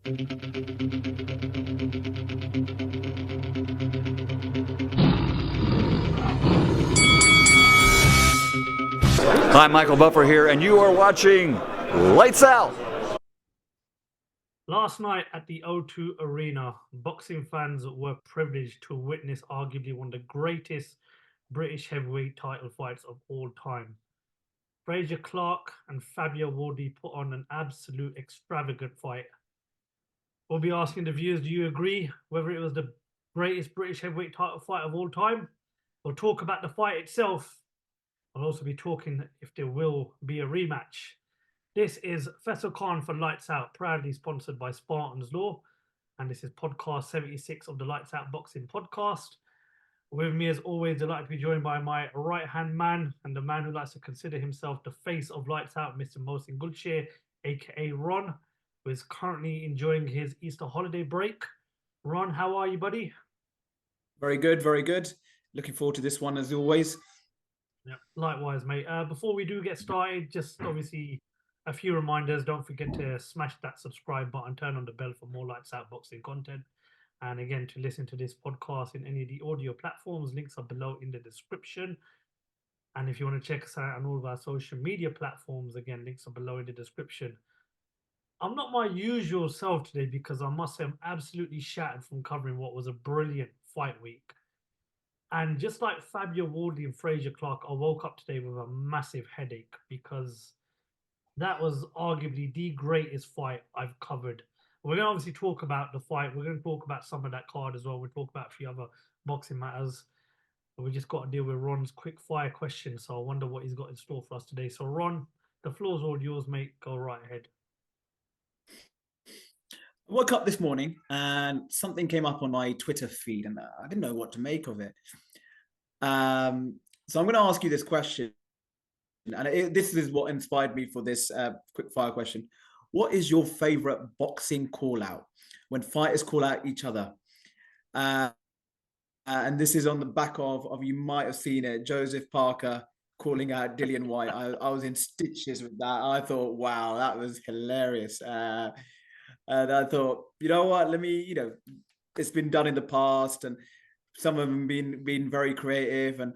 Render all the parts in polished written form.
Hi, Michael Buffer here, and you are watching Lights Out. Last night at the O2 Arena, boxing fans were privileged to witness arguably one of the greatest British heavyweight title fights of all time. Frazer Clarke and Fabio Wardley put on an absolute extravagant fight. We'll be asking the viewers, do you agree whether it was the greatest British heavyweight title fight of all time? We'll talk about the fight itself. I'll also be talking if there will be a rematch. This is Faisal Khan for Lights Out, proudly sponsored by Spartans Law. And this is podcast 76 of the Lights Out Boxing podcast. With me, as always, delighted to be joined by my right-hand man and the man who likes to consider himself the face of Lights Out, Mr. Mohsin Gulsher, a.k.a. Ron, who is currently enjoying his Easter holiday break. Ron, how are you, buddy? Very good, very good. Looking forward to this one, as always. Yeah, likewise, mate. Before we do get started, just obviously a few reminders. Don't forget to smash that subscribe button, turn on the bell for more Lights Out boxing content. And again, to listen to this podcast in any of the audio platforms, links are below in the description. And if you want to check us out on all of our social media platforms, again, links are below in the description. I'm not my usual self today because I must say I'm absolutely shattered from covering what was a brilliant fight week. And just like Fabio Wardley and Frazer Clarke, I woke up today with a massive headache because that was arguably the greatest fight I've covered. We're going to obviously talk about the fight. We're going to talk about some of that card as well. We'll talk about a few other boxing matters. But we just got to deal with Ron's quick fire question. So I wonder what he's got in store for us today. So Ron, the floor's all yours, mate. Go right ahead. I woke up this morning and something came up on my Twitter feed and I didn't know what to make of it. So I'm going to ask you this question. And this is what inspired me for this quick fire question. What is your favorite boxing call out when fighters call out each other? And this is on the back of you might have seen it, Joseph Parker calling out Dillian White. I was in stitches with that. I thought, wow, that was hilarious. And I thought, you know what, let me, it's been done in the past and some of them been very creative. And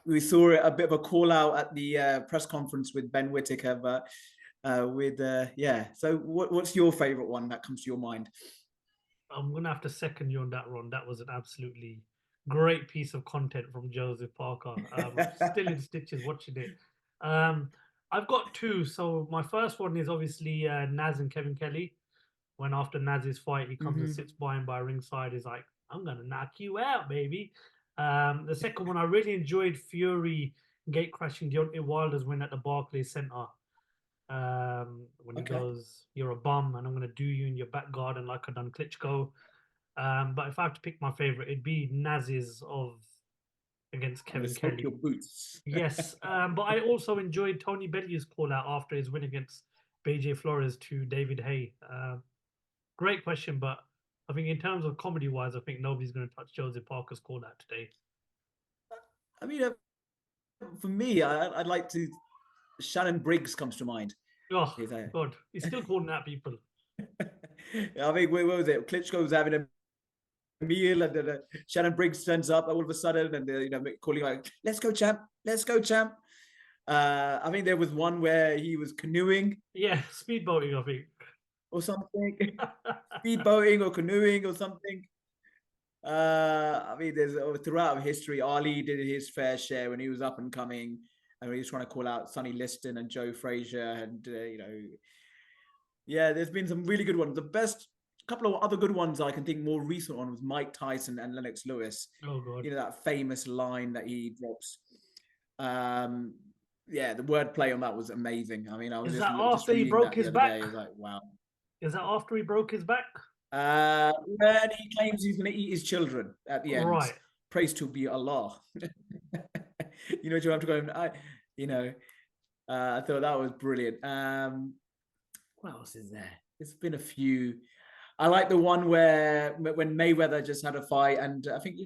we saw a bit of a call out at the press conference with Ben Whittaker, but So what's your favorite one that comes to your mind? I'm going to have to second you on that, Ron. That was an absolutely great piece of content from Joseph Parker. Still in stitches watching it. I've got two. So my first one is obviously Naz and Kevin Kelly. When after Naz's fight, he comes and sits by him by ringside. He's like, I'm going to knock you out, baby. The second one, I really enjoyed Fury gate crashing Deontay Wilder's win at the Barclays Center. When he goes, you're a bum and I'm going to do you in your back garden like I done Klitschko. But if I have to pick my favorite, it'd be Naz's against Kevin Kelly. Your boots. Yes. But I also enjoyed Tony Bellew's call out after his win against BJ Flores to David Hay. Great question, but I think in terms of comedy wise, I think nobody's going to touch Joseph Parker's call out today. I mean, for me, I'd like to. Shannon Briggs comes to mind. Oh, God. He's still calling out people. I mean, what was it? Klitschko was having a meal and then Shannon Briggs turns up all of a sudden and, calling like, let's go, champ. Let's go, champ. I think there was one where he was canoeing. Yeah, speedboating, I think. Or something. Speedboating or canoeing or something. I mean, there's throughout history, Ali did his fair share when he was up and coming. And he was trying to call out Sonny Liston and Joe Frazier. And, there's been some really good ones. The best couple of other good ones I can think more recent one was Mike Tyson and Lennox Lewis. Oh, God. That famous line that he drops. The wordplay on that was amazing. I mean, I was Is that after he broke his back? I was like, wow. Is that after he broke his back? When he claims he's going to eat his children at the end. Right. Praise to be Allah. You have to go. I thought that was brilliant. What else is there? There's been a few. I like the one where when Mayweather just had a fight, and I think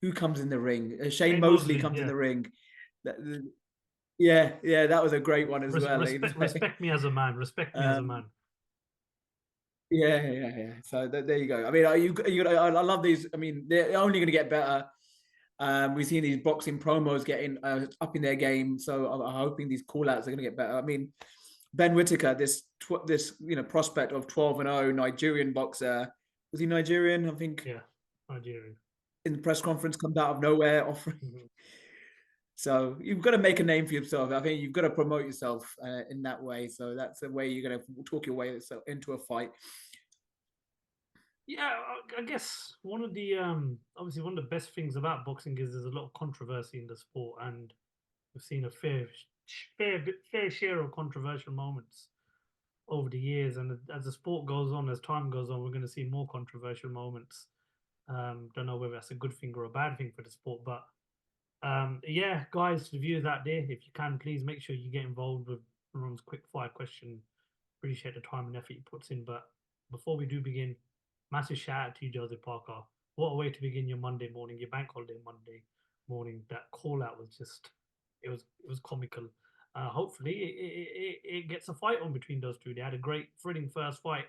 who comes in the ring? Shane Mosley comes in the ring. That was a great one as well. Respect me as a man. Respect me as a man. Yeah. So there you go. I mean, I love these. I mean, they're only going to get better. We've seen these boxing promos getting up in their game, so I'm hoping these call outs are going to get better. I mean, Ben Whittaker, this prospect of 12-0 Nigerian boxer. Was he Nigerian? I think. Yeah, Nigerian. In the press conference, comes out of nowhere offering. Mm-hmm. So you've got to make a name for yourself. I think you've got to promote yourself in that way. So that's the way you're going to talk your way into a fight. Yeah, I guess one of the obviously one of the best things about boxing is there's a lot of controversy in the sport, and we've seen a fair share of controversial moments over the years. And as the sport goes on, as time goes on, we're going to see more controversial moments. Don't know whether that's a good thing or a bad thing for the sport, but yeah, guys, the viewers out there, if you can, please make sure you get involved with Ron's quick fire question. Appreciate the time and effort he puts in. But before we do begin, massive shout out to you, Joseph Parker. What a way to begin your Monday morning, your bank holiday Monday morning. That call out was just, it was comical. Hopefully, it gets a fight on between those two. They had a great, thrilling first fight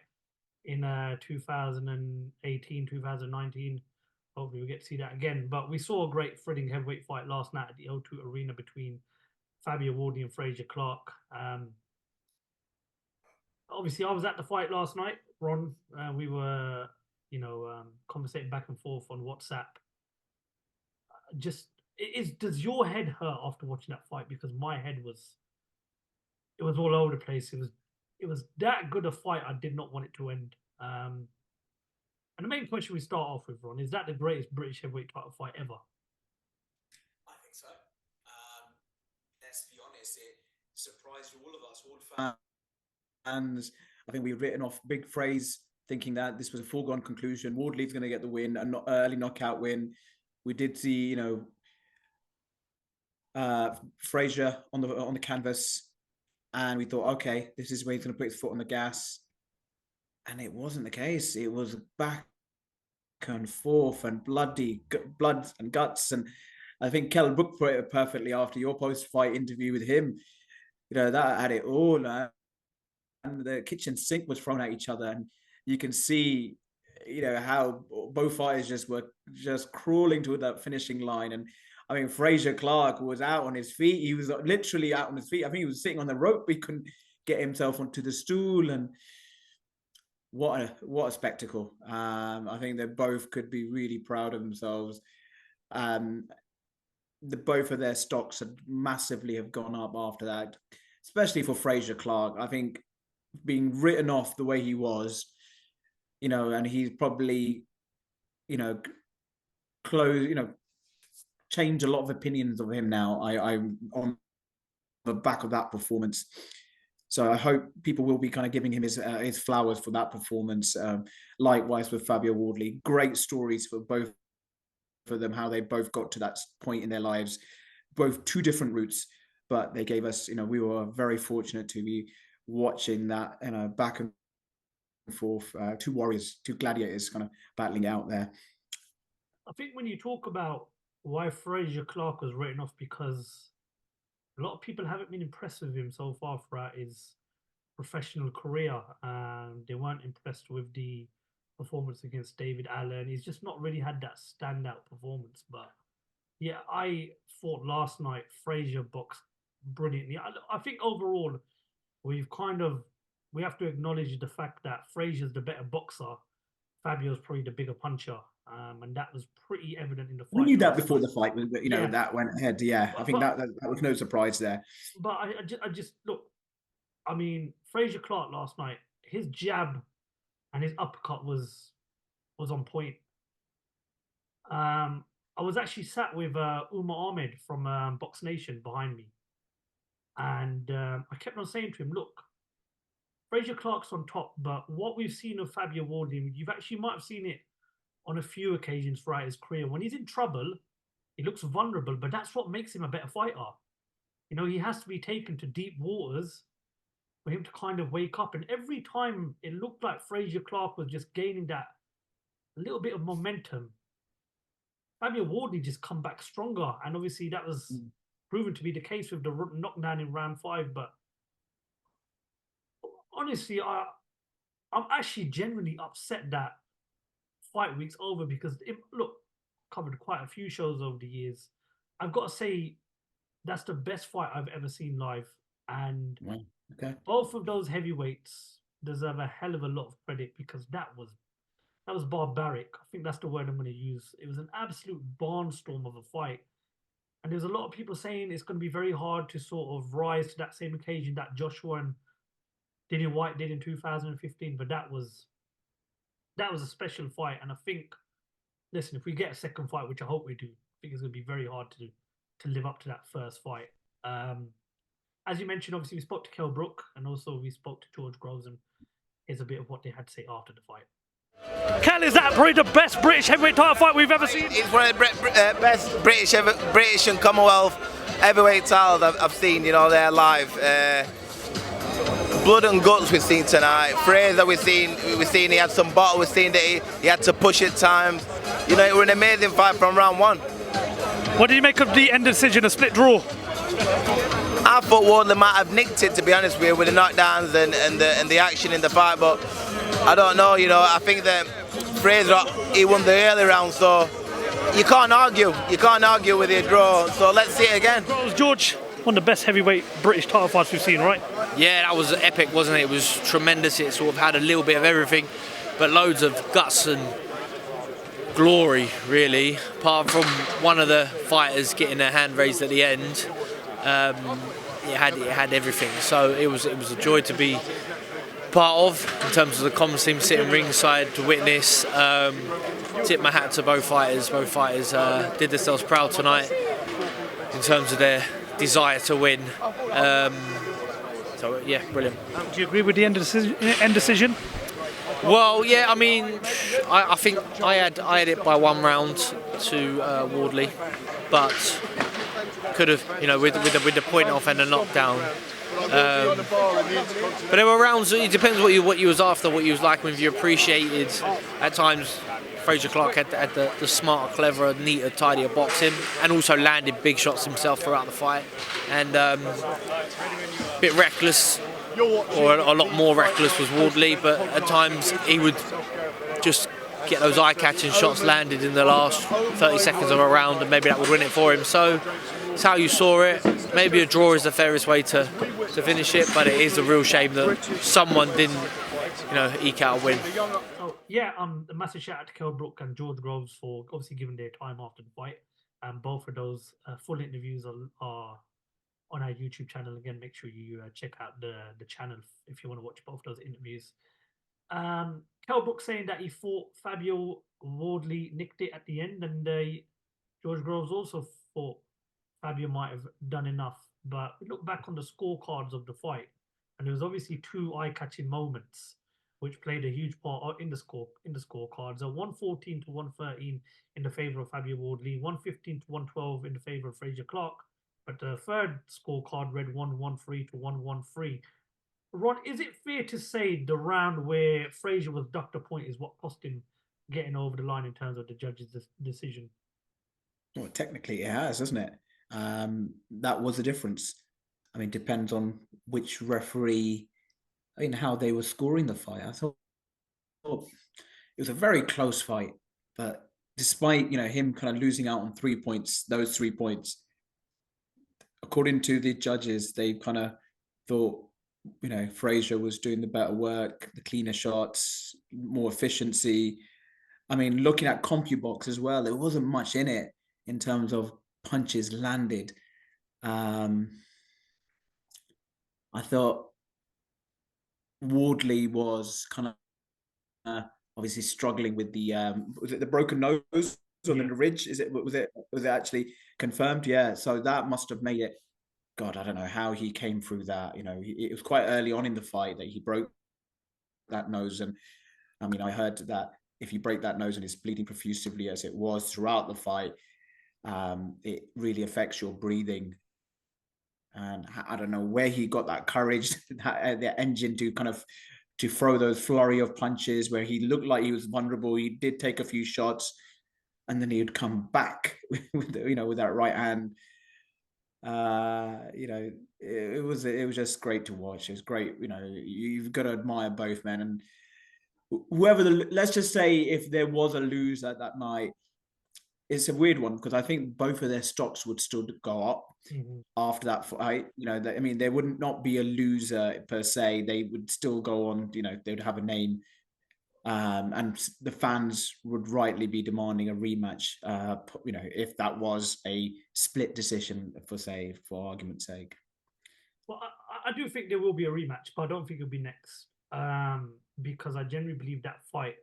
in 2018, 2019. Hopefully, we get to see that again. But we saw a great, thrilling heavyweight fight last night at the O2 Arena between Fabio Wardley and Frazer Clarke. Obviously, I was at the fight last night, Ron. We were, conversating back and forth on WhatsApp. Does your head hurt after watching that fight? Because my head it was all over the place. It was that good a fight. I did not want it to end. And the main question we start off with, Ron, is that the greatest British heavyweight title fight ever? I think so. Let's be honest, it surprised all of us, all fans. I think we've written off Big Fraze, thinking that this was a foregone conclusion. Wardley's going to get the win, an early knockout win. We did see, Frazer on the canvas, and we thought, okay, this is where he's going to put his foot on the gas. And it wasn't the case. It was back and forth and blood and guts. And I think Brook put it perfectly after your post-fight interview with him. That had it all. And the kitchen sink was thrown at each other. And you can see, how both fighters were crawling to that finishing line. And I mean, Frazer Clarke was out on his feet. He was literally out on his feet. I think he was sitting on the rope. He couldn't get himself onto the stool. And what a spectacle. I think they both could be really proud of themselves. Both of their stocks massively have gone up after that, especially for Frazer Clarke. I think being written off the way he was, and he's probably, changed a lot of opinions of him now. I'm on the back of that performance. So I hope people will be kind of giving him his flowers for that performance. Likewise with Fabio Wardley. Great stories for both of them, how they both got to that point in their lives. Both two different routes, but they gave us, we were very fortunate to be watching that, back and forth. Two warriors, two gladiators kind of battling out there. I think when you talk about why Frazer Clarke was written off, because a lot of people haven't been impressed with him so far throughout his professional career. They weren't impressed with the performance against David Allen. He's just not really had that standout performance. But yeah, I thought last night Frazer boxed brilliantly. I think overall we have to acknowledge the fact that Frazer's the better boxer. Fabio's probably the bigger puncher. And that was pretty evident in the fight. We knew that before the fight, that went ahead. Yeah, I think that was no surprise there. But I just look. I mean, Frazer Clarke last night, his jab and his uppercut was on point. I was actually sat with Umar Ahmed from Box Nation behind me, and I kept on saying to him, "Look, Frazer Clarke's on top, but what we've seen of Fabio Wardley, you might have seen it on a few occasions throughout his career. When he's in trouble, he looks vulnerable, but that's what makes him a better fighter. He has to be taken to deep waters for him to kind of wake up. And every time it looked like Frazer Clarke was just gaining that little bit of momentum, Fabio Wardley just come back stronger. And obviously that was proven to be the case with the knockdown in round 5. But honestly, I'm actually genuinely upset that fight week's over because look, covered quite a few shows over the years. I've got to say that's the best fight I've ever seen live, and Wow. Okay. both of those heavyweights deserve a hell of a lot of credit because that was barbaric. I think that's the word I'm going to use. It was an absolute barnstorm of a fight. And there's a lot of people saying it's going to be very hard to sort of rise to that same occasion that Joshua and Dillian White did in 2015. But that was a special fight. And I think, listen, if we get a second fight, which I hope we do, I think it's going to be very hard to live up to that first fight. As you mentioned, obviously we spoke to Kell Brook and also we spoke to George Groves, and here's a bit of what they had to say after the fight. Kel, is that probably the best British heavyweight title fight we've ever seen? It's one of the best British and Commonwealth heavyweight titles I've seen. You know, they're live. Blood and guts we've seen tonight. Frazer we've seen he had some bottle. We've seen that he had to push at times. You know, it was an amazing fight from round one. What did you make of the end decision, a split draw? I thought Wardley might have nicked it, to be honest with you, with the knockdowns and the action in the fight, but I don't know. You know, I think that Frazer, he won the early round, so you can't argue. You can't argue with your draw. So let's see it again. George, one of the best heavyweight British title fights we've seen, right? Yeah, that was epic, wasn't it? It was tremendous. It sort of had a little bit of everything, but loads of guts and glory, really. Apart from one of the fighters getting their hand raised at the end, it had everything. So it was a joy to be part of, in terms of the comms team sitting ringside to witness. Tip my hat to both fighters. Both fighters did themselves proud tonight in terms of their desire to win. So yeah, brilliant. Do you agree with the end decision? Well, yeah, I mean, I think I had it by one round to Wardley, but could have, you know, with the point off and the knockdown. But there were rounds. It depends what you was after, what you was like. If you appreciated, at times, Frazer Clarke had the smarter, cleverer, neater, tidier boxing, and also landed big shots himself throughout the fight, and a bit reckless. Or a lot more reckless was Wardley, but at times he would just get those eye-catching shots landed in the last 30 seconds of a round, and maybe that would win it for him. So it's how you saw it. Maybe a draw is the fairest way to finish it, but it is a real shame that someone didn't, you know, eke out a win. Oh, yeah, a massive shout out to Kell Brook and George Groves for obviously giving their time after the fight. Both of those full interviews are on our YouTube channel. Again, make sure you check out the channel if you want to watch both those interviews. Kell Brook saying that he thought Fabio Wardley nicked it at the end, and George Groves also thought Fabio might have done enough. But we look back on the scorecards of the fight, and there was obviously two eye-catching moments which played a huge part in the scorecards. 114 to 113 in the favor of Fabio Wardley, 115 to 112 in the favor of Frazer Clarke. But the third scorecard read 113 to 113. Ron, is it fair to say the round where Frazer was docked a point is what cost him getting over the line in terms of the judge's decision? Well, technically it has, hasn't it? That was the difference. I mean, depends on which referee, I mean, how they were scoring the fight. I thought it was a very close fight, but despite, you know, him kind of losing out on 3 points, those 3 points, according to the judges, they kind of thought, you know, Frazer was doing the better work, the cleaner shots, more efficiency. I mean, looking at CompuBox as well, there wasn't much in it in terms of punches landed. I thought Wardley was kind of obviously struggling with the was it the broken nose on the ridge? Was it actually confirmed? Yeah. So that must have made it. God, I don't know how he came through that. You know, it was quite early on in the fight that he broke that nose, and I mean, I heard that if you break that nose and it's bleeding profusively as it was throughout the fight, it really affects your breathing. And I don't know where he got that courage, the engine to kind of to throw those flurry of punches where he looked like he was vulnerable. He did take a few shots, and then he would come back with with that right hand. It was just great to watch. It was great. You know, you've got to admire both men, and whoever let's just say if there was a loser that night, it's a weird one because I think both of their stocks would still go up after that fight. I mean, there wouldn't not be a loser per se. They would still go on. They would have a name, and the fans would rightly be demanding a rematch. If that was a split decision, for argument's sake. Well, I do think there will be a rematch, but I don't think it'll be next. Because I generally believe that fight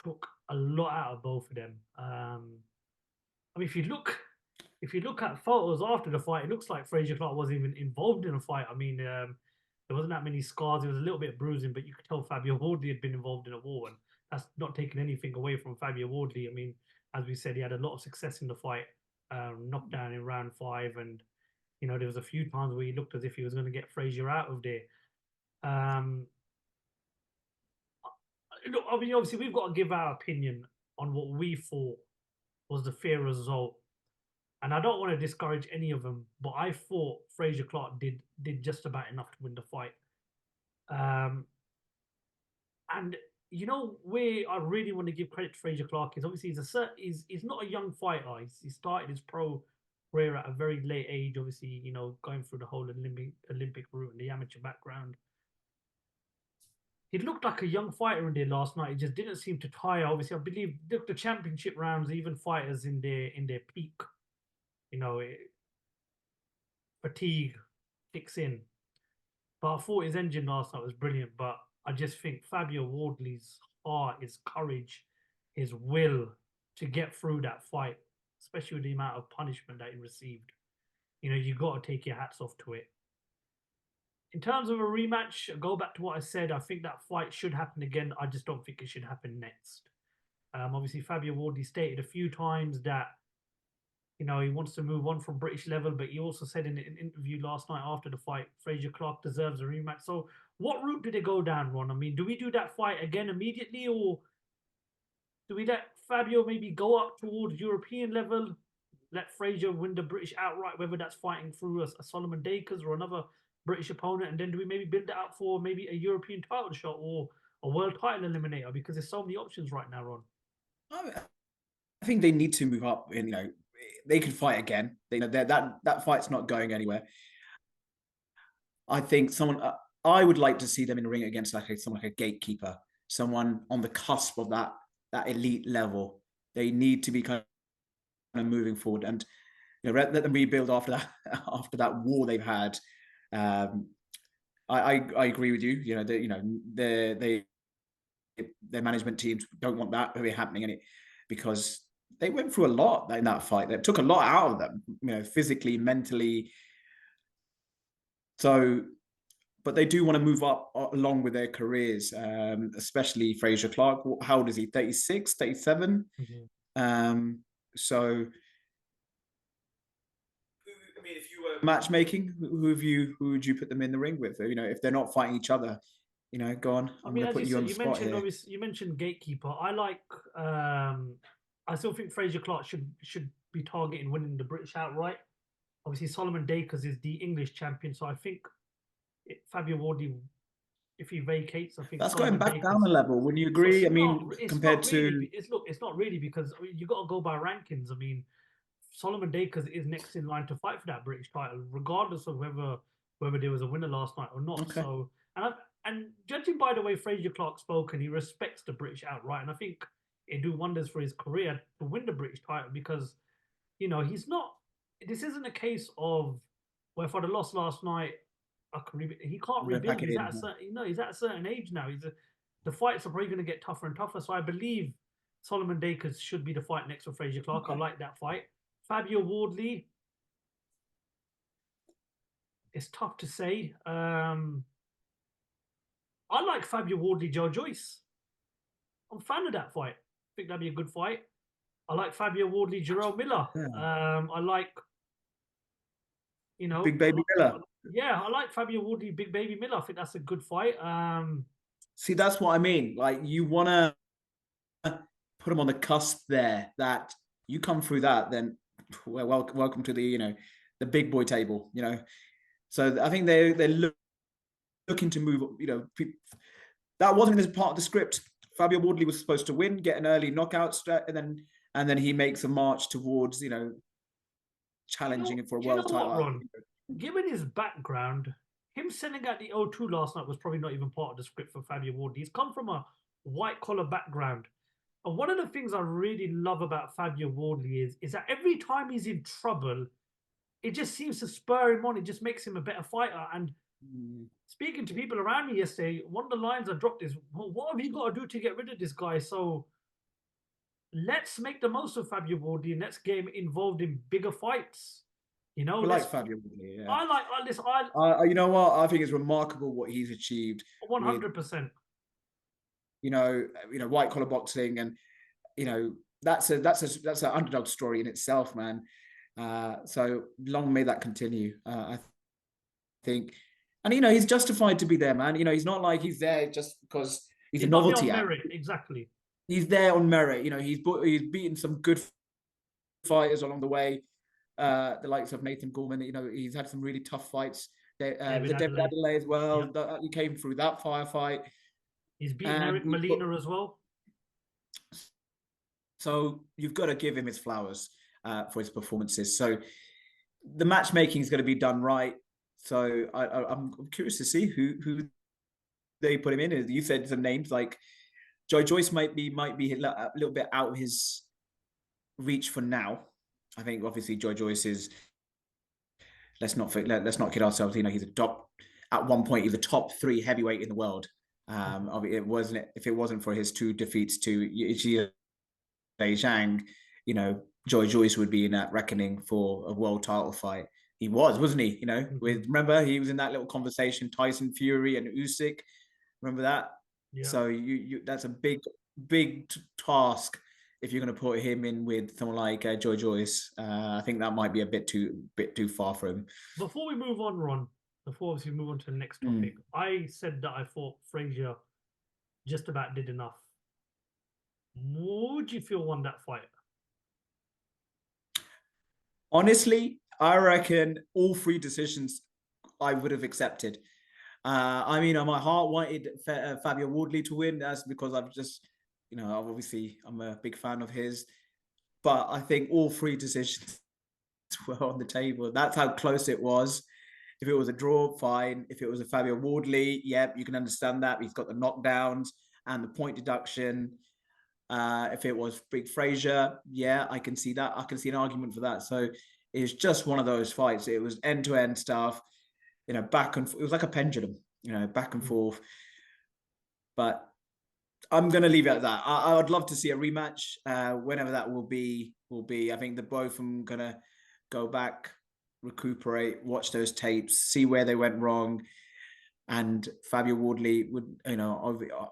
took a lot out of both of them. I mean, if you look at photos after the fight, it looks like Frazer Clarke wasn't even involved in a fight. I mean, there wasn't that many scars. It was a little bit of bruising, but you could tell Fabio Wardley had been involved in a war, and that's not taking anything away from Fabio Wardley. I mean, as we said, he had a lot of success in the fight, knocked down in round 5, and there was a few times where he looked as if he was going to get Frazier out of there. Look, I mean, obviously, we've got to give our opinion on what we thought was the fair result. And I don't want to discourage any of them, but I thought Frazer Clarke did just about enough to win the fight. And where I really want to give credit to Frazer Clarke is obviously he's not a young fighter. He started his pro career at a very late age. Obviously, going through the whole Olympic route and the amateur background. He looked like a young fighter in there last night. He just didn't seem to tire. Obviously, I believe the championship rounds, even fighters in their peak, fatigue kicks in. But I thought his engine last night was brilliant. But I just think Fabio Wardley's heart, his courage, his will to get through that fight, especially with the amount of punishment that he received, you got to take your hats off to it. In terms of a rematch, go back to what I said. I think that fight should happen again. I just don't think it should happen next. Obviously, Fabio Wardley stated a few times that, he wants to move on from British level, but he also said in an interview last night after the fight, Frazer Clarke deserves a rematch. So what route did it go down, Ron? I mean, do we do that fight again immediately, or do we let Fabio maybe go up towards European level, let Frazer win the British outright, whether that's fighting through a Solomon Dakers or another British opponent, and then do we maybe build it up for maybe a European title shot or a world title eliminator? Because there's so many options right now, Ron. I think they need to move up. They can fight again. That fight's not going anywhere. I think I would like to see them in the ring against someone like a gatekeeper, someone on the cusp of that elite level. They need to be kind of moving forward, and let them rebuild after that war they've had. I agree with you. Their management teams don't want that to be happening, because they went through a lot in that fight. That took a lot out of them, physically, mentally. So, but they do want to move up along with their careers, especially Frazer Clarke. How old is he? 36, 37? Mm-hmm. So, I mean, if you were matchmaking, who would you put them in the ring with? If they're not fighting each other, go on. I'm going to put you on the spot here. You mentioned gatekeeper. I still think Frazer Clarke should be targeting winning the British outright. Obviously, Solomon Dakers is the English champion, so I think Fabio Wardley, if he vacates, I think that's Solomon going back Dakers, down a level. Wouldn't you agree? Compared to it's not really, because you got to go by rankings. I mean, Solomon Dakers is next in line to fight for that British title, regardless of whether there was a winner last night or not. Okay. So, and judging by the way Frazer Clarke spoke, and he respects the British outright, and I think it do wonders for his career to win the British title, because he's not. This isn't a case of where for the loss last night, he can't rebuild. He's at a certain age now. The fights are probably going to get tougher and tougher. So I believe Solomon Dakers should be the fight next for Frazer Clarke. Okay. I like that fight. Fabio Wardley, it's tough to say. I like Fabio Wardley, Joe Joyce. I'm a fan of that fight. I think that'd be a good fight. I like Fabio Wardley, Jerome Miller. Yeah. I like, Big Baby Miller. Yeah, I like Fabio Wardley, Big Baby Miller. I think that's a good fight. See, that's what I mean. Like, you want to put them on the cusp there. That you come through that, then welcome to the the big boy table. So I think they're looking to move. that wasn't as part of the script. Fabio Wardley was supposed to win, get an early knockout, and then he makes a march towards, challenging for a Do you know world what, title. Ron? Given his background, him sending out the 0-2 last night was probably not even part of the script for Fabio Wardley. He's come from a white collar background. And one of the things I really love about Fabio Wardley is that every time he's in trouble, it just seems to spur him on. It just makes him a better fighter. And speaking to people around me yesterday, one of the lines I dropped is, well, what have you got to do to get rid of this guy? So let's make the most of Fabio Wardley and let's get him involved in bigger fights. I like Fabio Wardley. Yeah. I like this. You know what? I think it's remarkable what he's achieved. 100%. White collar boxing, and that's an underdog story in itself, man. So long may that continue. I think, and he's justified to be there, man. He's not like he's there just because he's a novelty act. Merit, exactly. He's there on merit. He's beaten some good fighters along the way. The likes of Nathan Gorman. He's had some really tough fights. David Adelaide as well. Yeah. He came through that firefight. He's beaten Eric Molina as well. So you've got to give him his flowers for his performances. So the matchmaking is going to be done right. So I'm curious to see who they put him in. You said some names like Joy Joyce might be a little bit out of his reach for now. I think obviously Joy Joyce is. Let's not kid ourselves. He's at one point he's a top 3 heavyweight in the world. If it wasn't for his 2 defeats to Yichia Zhang, Joy Joyce would be in that reckoning for a world title fight. He wasn't he? Remember he was in that little conversation, Tyson Fury and Usyk. Remember that? Yeah. So that's a big task if you're going to put him in with someone like Joy Joyce. I think that might be a bit too far for him. Before we move on, Ron. Before we move on to the next topic, I said that I thought Frazer just about did enough. Would you feel won that fight? Honestly, I reckon all 3 decisions I would have accepted. My heart wanted Fabio Wardley to win. That's because I've just, I'm a big fan of his. But I think all 3 decisions were on the table. That's how close it was. If it was a draw, fine. If it was a Fabio Wardley, yep, you can understand that. He's got the knockdowns and the point deduction. If it was Big Frazer, yeah, I can see that. I can see an argument for that. So it's just one of those fights. It was end-to-end stuff, back and forth. It was like a pendulum, back and forth. But I'm going to leave it at that. I would love to see a rematch. Whenever that will be. I think the both of them going to go back, recuperate, watch those tapes, see where they went wrong. And Fabio Wardley would,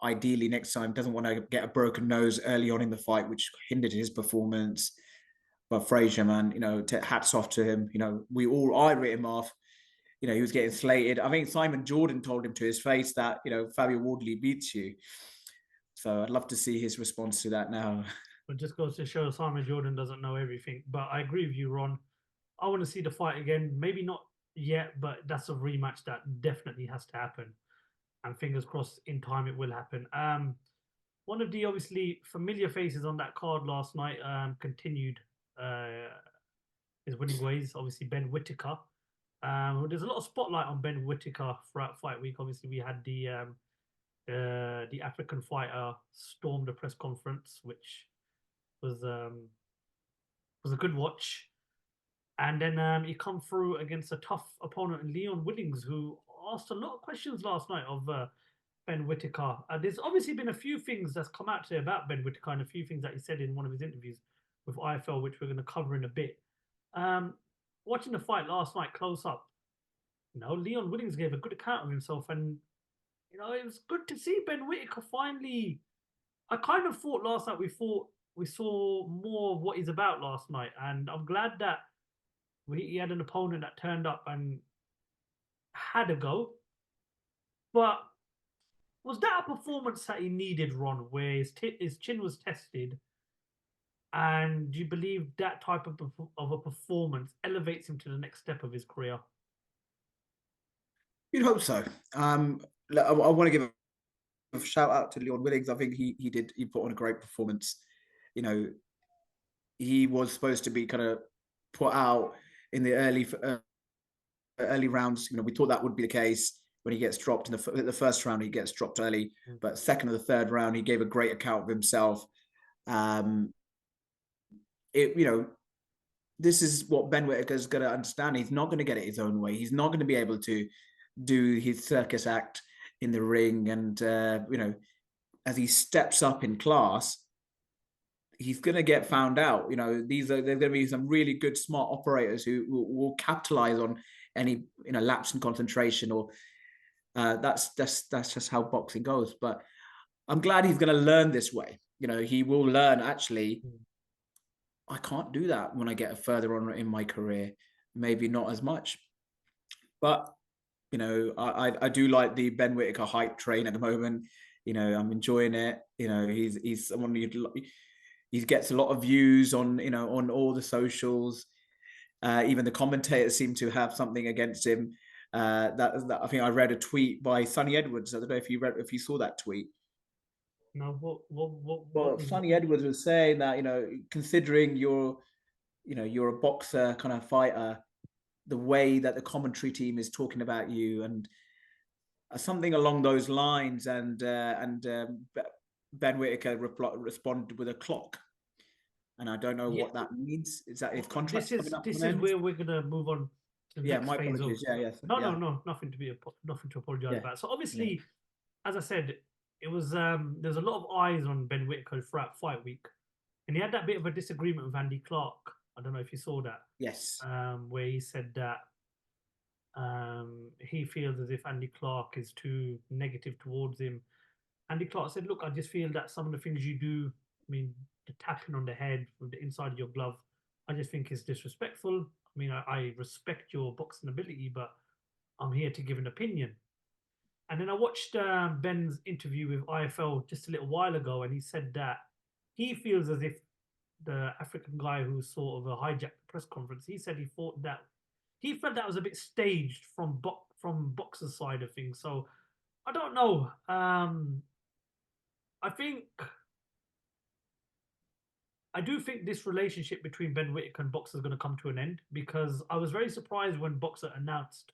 ideally next time doesn't want to get a broken nose early on in the fight, which hindered his performance. But Frazer, man, hats off to him. I writ him off. He was getting slated. I think Simon Jordan told him to his face that, Fabio Wardley beats you. So I'd love to see his response to that now. It just goes to show Simon Jordan doesn't know everything. But I agree with you, Ron. I want to see the fight again. Maybe not yet, but that's a rematch that definitely has to happen. And fingers crossed in time it will happen. One of the obviously familiar faces on that card last night continued his winning ways. Obviously, Ben Whittaker. There's a lot of spotlight on Ben Whittaker throughout fight week. Obviously, we had the African fighter storm the press conference, which was a good watch. And then he come through against a tough opponent in Leon Willings, who asked a lot of questions last night of Ben Whittaker. There's obviously been a few things that's come out today about Ben Whittaker and a few things that he said in one of his interviews with IFL, which we're going to cover in a bit. Watching the fight last night close up, Leon Willings gave a good account of himself, and it was good to see Ben Whittaker finally. I kind of thought last night we saw more of what he's about last night, and I'm glad that he had an opponent that turned up and had a go. But was that a performance that he needed, Ron, where his chin was tested? And do you believe that type of a performance elevates him to the next step of his career? You'd hope so. I want to give shout out to Leon Willings. I think he put on a great performance. You know, he was supposed to be kind of put out in the early rounds. You know, we thought that would be the case when he gets dropped in the first round. He gets dropped early, but second or the third round, he gave a great account of himself. This is what Ben Whittaker is going to understand. He's not going to get it his own way. He's not going to be able to do his circus act in the ring. And, as he steps up in class, he's going to get found out. You know, there's going to be some really good, smart operators who will capitalize on any, lapse in concentration, or that's just how boxing goes. But I'm glad he's going to learn this way. You know, he will learn, actually, I can't do that when I get further on in my career. Maybe not as much. But, I do like the Ben Whittaker hype train at the moment. I'm enjoying it. He's someone he gets a lot of views on, on all the socials. Even the commentators seem to have something against him. That I think I read a tweet by Sonny Edwards. I don't know if you saw that tweet. No, Well, Sonny Edwards was saying that, considering you're a boxer kind of fighter, the way that the commentary team is talking about you and something along those lines, and Ben Whittaker responded with a clock, and I don't know what that means. Is that his contract? This is where we're gonna move on to the next my phase apologies. No, nothing to apologize about. So obviously, as I said, it was there's a lot of eyes on Ben Whittaker throughout fight week, and he had that bit of a disagreement with Andy Clark. I don't know if you saw that. Yes. Where he said that he feels as if Andy Clark is too negative towards him. Andy Clark said, "Look, I just feel that some of the things you do, I mean, the tapping on the head with the inside of your glove, I just think is disrespectful. I mean, I respect your boxing ability, but I'm here to give an opinion." And then I watched Ben's interview with IFL just a little while ago, and he said that he feels as if the African guy who sort of hijacked the press conference, he said he felt that was a bit staged from boxer's side of things. So I don't know. I do think this relationship between Ben Whittaker and Boxer is going to come to an end, because I was very surprised when Boxer announced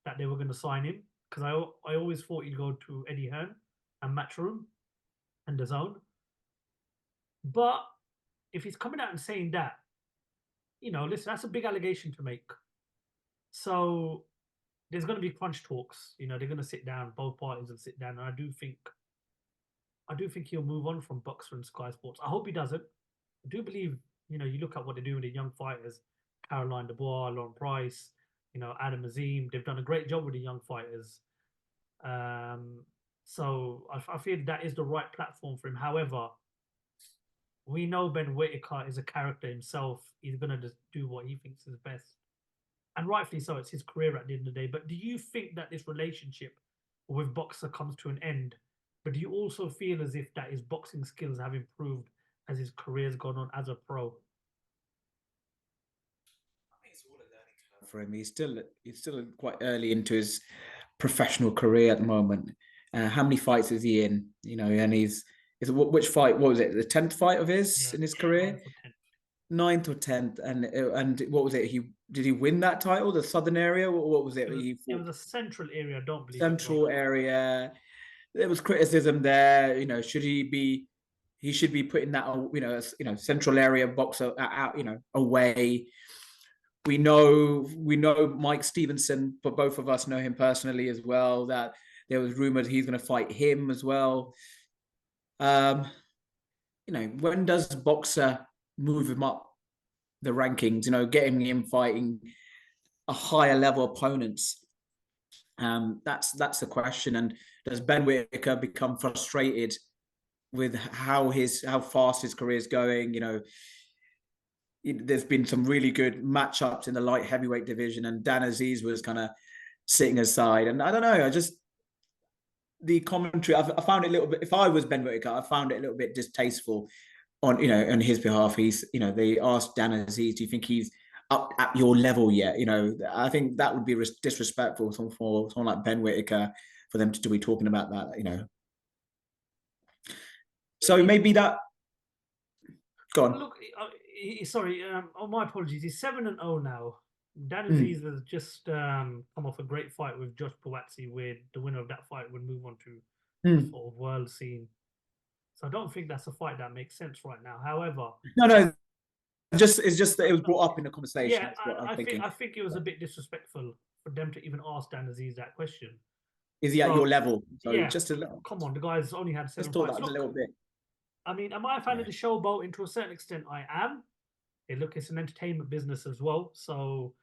that they were going to sign him, because I always thought he'd go to Eddie Hearn and Matchroom and DAZN. But if he's coming out and saying that, listen, that's a big allegation to make. So there's going to be crunch talks. They're going to sit down, both parties will sit down, and I do think he'll move on from Boxer and Sky Sports. I hope he doesn't. I do believe, you look at what they're doing with the young fighters, Caroline Dubois, Lauren Price, Adam Azim. They've done a great job with the young fighters. So I feel that is the right platform for him. However, we know Ben Whittaker is a character himself. He's going to just do what he thinks is best. And rightfully so, it's his career at the end of the day. But do you think that this relationship with Boxer comes to an end? But do you also feel as if that his boxing skills have improved as his career's gone on as a pro? I think it's all a learning curve for him. He's still quite early into his professional career at the moment. How many fights is he in? And which fight? What was it? The 10th fight of his in his career? 9th or 10th. And what was it? Did he win that title? The Southern area? What was it? It was a central area. I don't believe central area. There was criticism there. He should be putting that, central area boxer out, away. We know Mike Stevenson, but both of us know him personally as well, that there was rumored he's going to fight him as well. When does Boxer move him up the rankings, getting him fighting a higher level opponents? That's the question. And does Ben Whittaker become frustrated with how fast his career is going? There's been some really good matchups in the light heavyweight division, and Dan Aziz was kind of sitting aside. And I don't know, the commentary, I found it a little bit, if I was Ben Whittaker, I found it a little bit distasteful on his behalf. They asked Dan Aziz, do you think he's up at your level yet? I think that would be disrespectful for someone like Ben Whittaker, for them to be talking about that, So maybe that. Go on. Look, sorry. My apologies. He's 7-0 now. Dan Mm. Aziz has just come off a great fight with Josh Buatsi, where the winner of that fight would move on to the sort of world scene. So I don't think that's a fight that makes sense right now. However, No. It's just that it was brought up in the conversation. yeah, That's what I'm thinking. I think it was a bit disrespectful for them to even ask Dan Aziz that question. Is he at your level? So yeah, just a little. come on, the guy's only had 7 Just thought fights. that was a little bit. I mean, am I a fan of the showboat? And to a certain extent, I am. Hey, look, it's an entertainment business as well. So,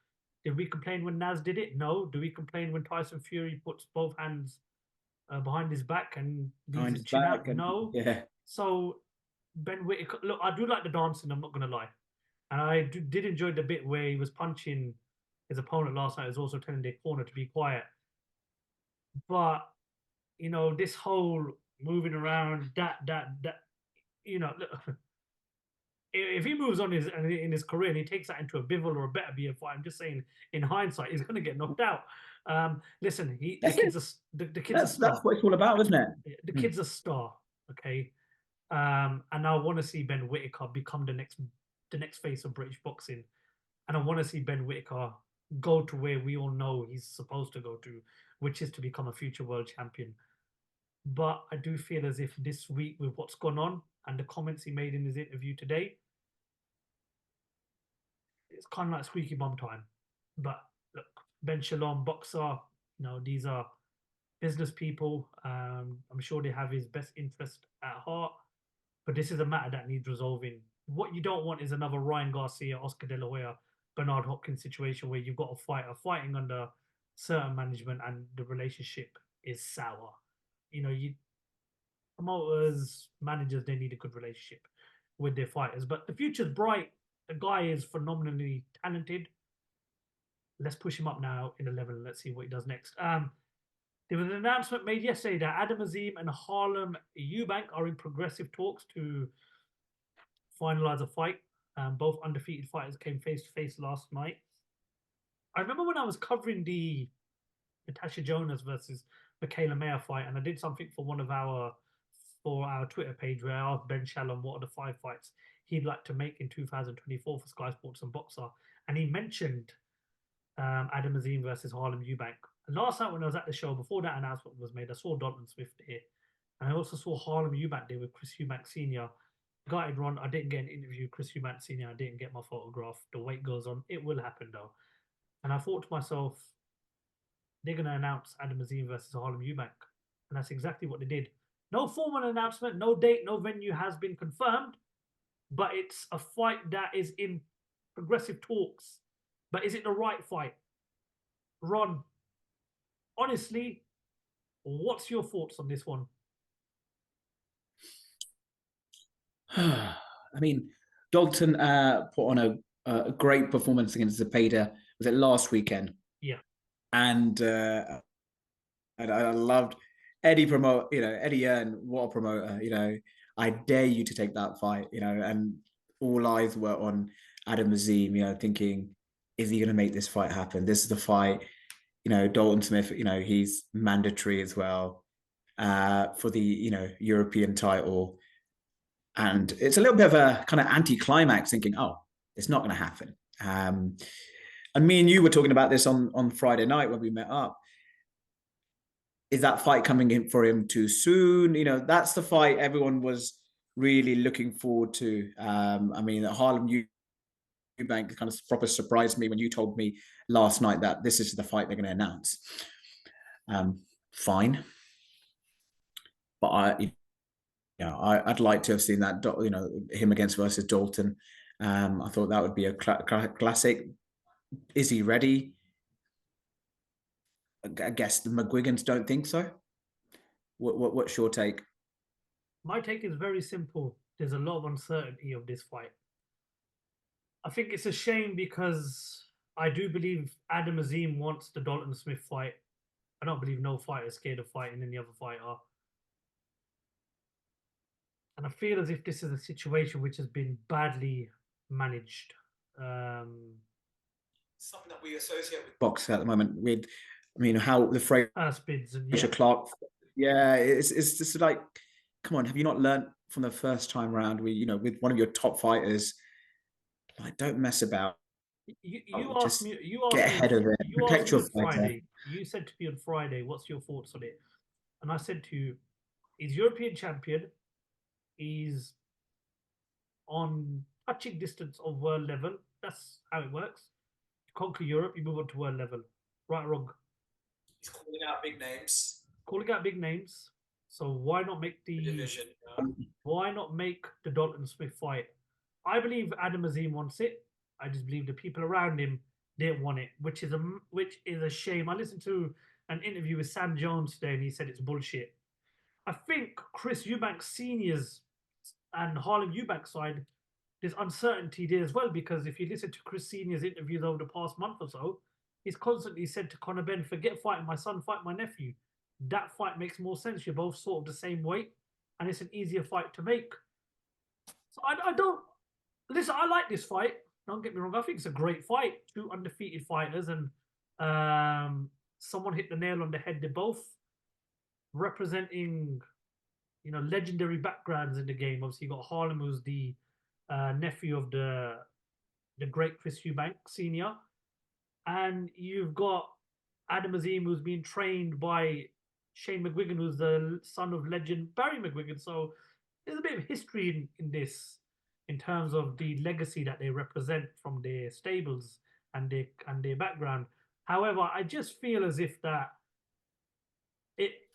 did we complain when Naz did it? No. Do we complain when Tyson Fury puts both hands behind his back and leaves his chin out? No. Yeah. So, Ben Whittaker, look, I do like the dancing, I'm not going to lie. And I did enjoy the bit where he was punching his opponent last night. He was also telling their corner to be quiet. But, you know, this whole moving around, that, you know, if he moves on in his career and he takes that into a Bivol or a better BF fight, I'm just saying, in hindsight, he's going to get knocked out. Listen, the kid's a star. That's what it's all about, isn't it? The kid's a star, okay? And I want to see Ben Whittaker become the next face of British boxing. And I want to see Ben Whittaker go to where we all know he's supposed to go to, which is to become a future world champion. But I do feel as if this week, with what's gone on and the comments he made in his interview today, it's kind of like squeaky bum time. But look, Ben Shalom, boxer, you know, these are business people. I'm sure they have his best interest at heart. But this is a matter that needs resolving. What you don't want is another Ryan Garcia, Oscar De La Hoya, Bernard Hopkins situation where you've got a fighter fighting under certain management and the relationship is sour. You know, promoters, managers, they need a good relationship with their fighters. But the future's bright. The guy is phenomenally talented. Let's push him up now in the level and let's see what he does next. There was an announcement made yesterday that Adam Azim and Harlem Eubank are in progressive talks to finalize a fight. Both undefeated fighters came face to face last night. I remember when I was covering the Natasha Jonas versus Michaela Mayer fight, and I did something for our Twitter page where I asked Ben Shalom what are the 5 fights he'd like to make in 2024 for Sky Sports and Boxer, and he mentioned Adam Azim versus Harlem Eubank. And last night when I was at the show, before that announcement was made, I saw Dalton Smith there, and I also saw Harlem Eubank there with Chris Eubank Sr. Gutted Ron, I didn't get an interview. Chris Eubank Sr., I didn't get my photograph. The wait goes on. It will happen though. And I thought to myself, they're going to announce Adam Azim versus Harlem Eubank. And that's exactly what they did. No formal announcement, no date, no venue has been confirmed. But it's a fight that is in progressive talks. But is it the right fight? Ron, honestly, what's your thoughts on this one? I mean, Dalton put on a great performance against Zepeda. Was it last weekend? Yeah. And I loved Eddie Eddie Earn, what a promoter, you know. I dare you to take that fight, you know, and all eyes were on Adam Azim, you know, thinking, is he going to make this fight happen? This is the fight, you know, Dalton Smith, you know, he's mandatory as well for the, you know, European title. And it's a little bit of a kind of anti-climax thinking, oh, it's not going to happen. And me and you were talking about this on Friday night when we met up. Is that fight coming in for him too soon? You know, that's the fight everyone was really looking forward to. I mean, Harlem Eubank kind of proper surprised me when you told me last night that this is the fight they're going to announce. Fine. But I'd like to have seen that, you know, him against versus Dalton. I thought that would be a classic. Is he ready? I guess the McGuigans don't think so. What's your take? My take is very simple. There's a lot of uncertainty of this fight. I think it's a shame because I do believe Adam Azim wants the Dalton Smith fight. I don't believe no fighter is scared of fighting any other fighter. And I feel as if this is a situation which has been badly managed. Something that we associate with boxing at the moment with, I mean, how the Frazer Clarke. Yeah, it's just like, come on, have you not learned from the first time round, with one of your top fighters, like, don't mess about. You Just asked me. get ahead of it. You Protect asked me your on fighter. Friday. You said to me on Friday, "What's your thoughts on it?" And I said to you, "He's European champion. He's on touching distance of world level. That's how it works. You conquer Europe, you move on to world level. Right or wrong?" He's calling out big names. Calling out big names. So why not make The division. Why not make the Dalton Smith fight? I believe Adam Azim wants it. I just believe the people around him didn't want it, which is a shame. I listened to an interview with Sam Jones today, and he said it's bullshit. I think Chris Eubank Senior's and Harlem Eubank side, there's uncertainty there as well, because if you listen to Chris Senior's interviews over the past month or so, he's constantly said to Conor Ben, "Forget fighting my son, fight my nephew." That fight makes more sense. You're both sort of the same weight, and it's an easier fight to make. So I don't listen. I like this fight. Don't get me wrong. I think it's a great fight. Two undefeated fighters, and someone hit the nail on the head. They're both representing, legendary backgrounds in the game. Obviously, you got Harlem, who's the nephew of the great Chris Eubank Senior, and you've got Adam Azim, who's been trained by Shane McGuigan, who's the son of legend Barry McGuigan. So there's a bit of history in this, in terms of the legacy that they represent from their stables and their background. However, I just feel as if that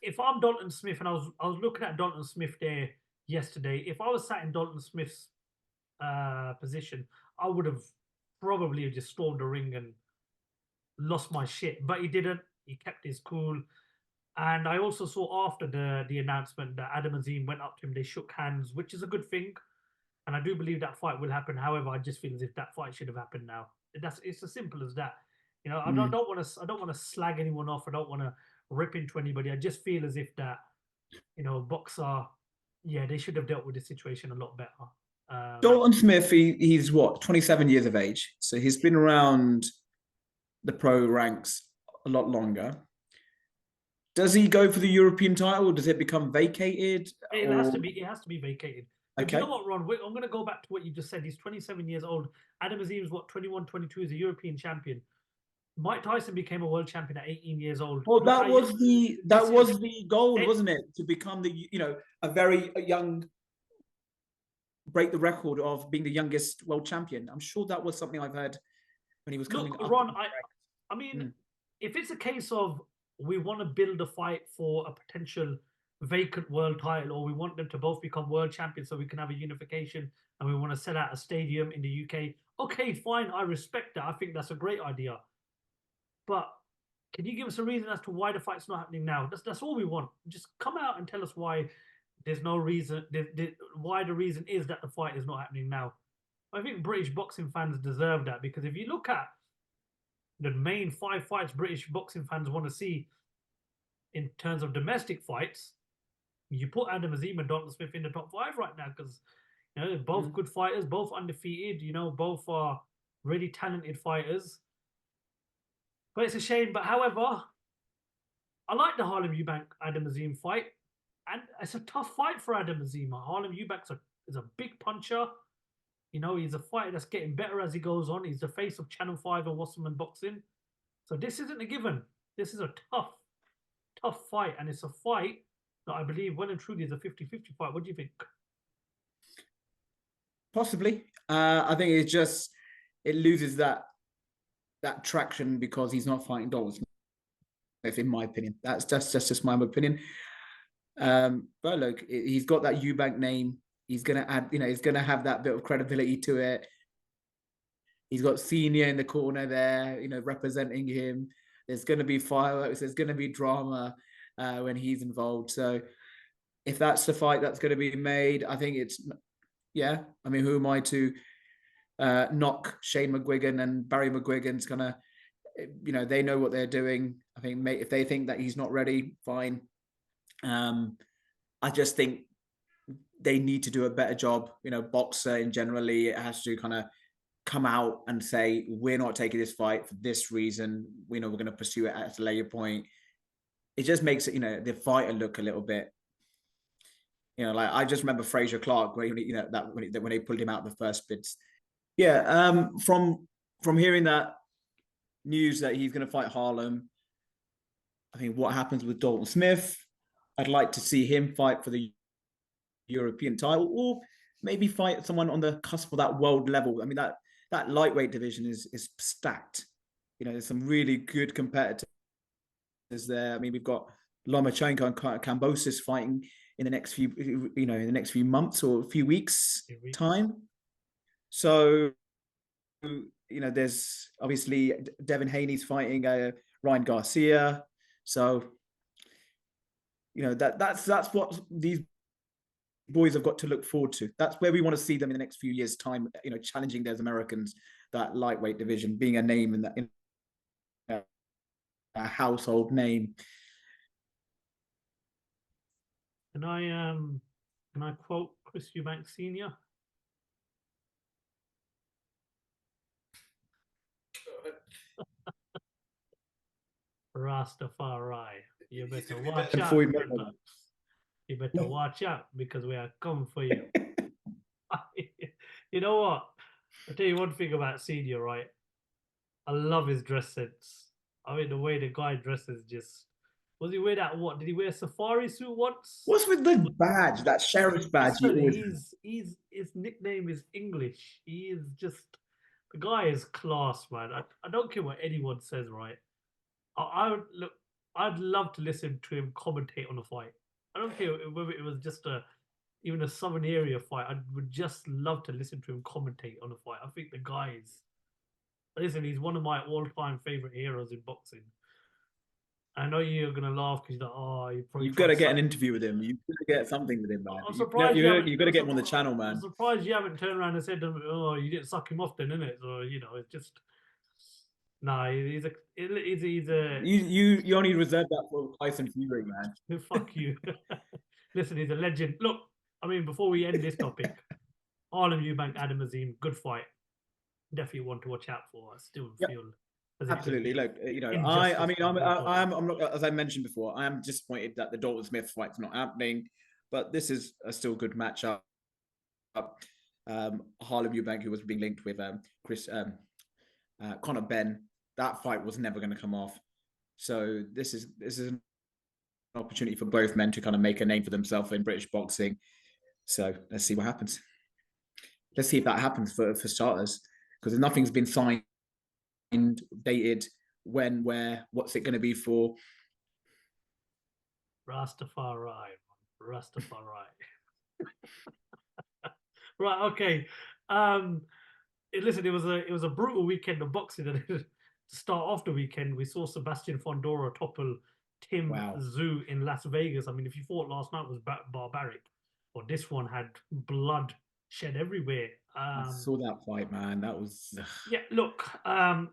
if I'm Dalton Smith, and I was looking at Dalton Smith there yesterday, if I was sat in Dalton Smith's position, I would have probably just stormed the ring and lost my shit. But he didn't. He kept his cool. And I also saw after the announcement that Adam Azim went up to him. They shook hands, which is a good thing. And I do believe that fight will happen. However, I just feel as if that fight should have happened now. It's as simple as that. I don't want to slag anyone off. I don't want to rip into anybody. I just feel as if that, boxer, they should have dealt with the situation a lot better. Dalton Smith, he's what, 27 years of age. So he's been around the pro ranks a lot longer. Does he go for the European title? Does it become vacated? It has to be vacated. Okay. You know what, Ron? I'm going to go back to what you just said. He's 27 years old. Adam Azim is 21, 22. He's a European champion. Mike Tyson became a world champion at 18 years old. Well, that was the goal, wasn't it? To become a very young, break the record of being the youngest world champion. I'm sure that was something I've heard when he was coming up. Ron, I mean, if it's a case of we want to build a fight for a potential vacant world title, or we want them to both become world champions so we can have a unification, and we want to sell out a stadium in the UK, okay, fine, I respect that. I think that's a great idea. But can you give us a reason as to why the fight's not happening now? That's all we want. Just come out and tell us why there's no reason, why the reason is that the fight is not happening now. I think British boxing fans deserve that, because if you look at the main 5 fights British boxing fans want to see in terms of domestic fights, you put Adam Azim and Dalton Smith in the top 5 right now, because they're both good fighters, both undefeated, both are really talented fighters. But it's a shame. But however, I like the Harlem Eubank Adam Azim fight, and it's a tough fight for Adam Azim. Harlem Eubank is a big puncher. He's a fighter that's getting better as he goes on. He's the face of Channel 5 and Wasserman Boxing. So this isn't a given. This is a tough fight, and it's a fight that I believe well and truly is a 50-50 fight. What do you think? Possibly. I think it loses that traction because he's not fighting Dalton Smith, in my opinion. That's just my opinion. But look, he's got that Eubank name. He's gonna add, he's gonna have that bit of credibility to it. He's got Senior in the corner there, representing him. There's gonna be fireworks. There's gonna be drama when he's involved. So if that's the fight that's gonna be made, I think I mean, who am I to knock Shane McGuigan and Barry McGuigan's gonna, they know what they're doing. I think if they think that he's not ready, fine. I just think they need to do a better job. Boxer in generally, it has to kind of come out and say, we're not taking this fight for this reason. We're going to pursue it at a later point. It just makes it, the fighter look a little bit, You know, like I just remember Frazer Clarke, where you know that when they pulled him out the first bids. Yeah, from hearing that news that he's going to fight Harlem, I think what happens with Dalton Smith, I'd like to see him fight for the European title, or maybe fight someone on the cusp of that world level. I mean, that lightweight division is stacked. You know, there's some really good competitors there. I mean, we've got Lomachenko and Kambosos fighting in the next few months or a few weeks time. So, you know, there's obviously Devin Haney's fighting Ryan Garcia. So, you know, that's what these boys have got to look forward to. That's where we want to see them in the next few years' time, you know, challenging those Americans, that lightweight division, being a name in a household name. Can I quote Chris Eubank Sr.? Rastafari, you better watch out. You better watch out because we are coming for you. You know what? I'll tell you one thing about Senior, right? I love his dress sense. I mean, the way the guy dresses just... Was he wear that, what? Did he wear a safari suit once? What's with the badge, that sheriff's badge? His nickname is English. He is just... The guy is class, man. I don't care what anyone says, right? I'd love to listen to him commentate on a fight. I don't care whether it was just even a Southern area fight. I would just love to listen to him commentate on a fight. I think the guy is... Listen, he's one of my all-time favorite heroes in boxing. I know you're gonna laugh because you've got to get an interview with him. You've got to get something with him, man. I'm surprised you've got to get him on the channel, man. I'm surprised you haven't turned around and said, "Oh, you didn't suck him off, then, innit?" So you know, it's just he's a. You only reserved that for Tyson Fury, man. Fuck you. Listen, he's a legend. Look, I mean, before we end this topic, Harlem Eubank, Adam Azim, good fight. Definitely one to watch out for. I still feel. Absolutely. Look, you know, I'm not, as I mentioned before, I am disappointed that the Dalton Smith fight's not happening, but this is a still good matchup. Harlem Eubank, who was being linked with Conor Ben, that fight was never going to come off. So this is an opportunity for both men to kind of make a name for themselves in British boxing. So let's see what happens. Let's see if that happens for starters, because nothing's been signed, dated, when, where, what's it going to be for? Rastafari. Right, okay. Listen, it was a brutal weekend of boxing. And to start off the weekend, we saw Sebastian Fundora topple Tim Tszyu in Las Vegas. I mean, if you thought last night was barbaric, or this one had blood shed everywhere. I saw that fight, man. That was... Yeah, look,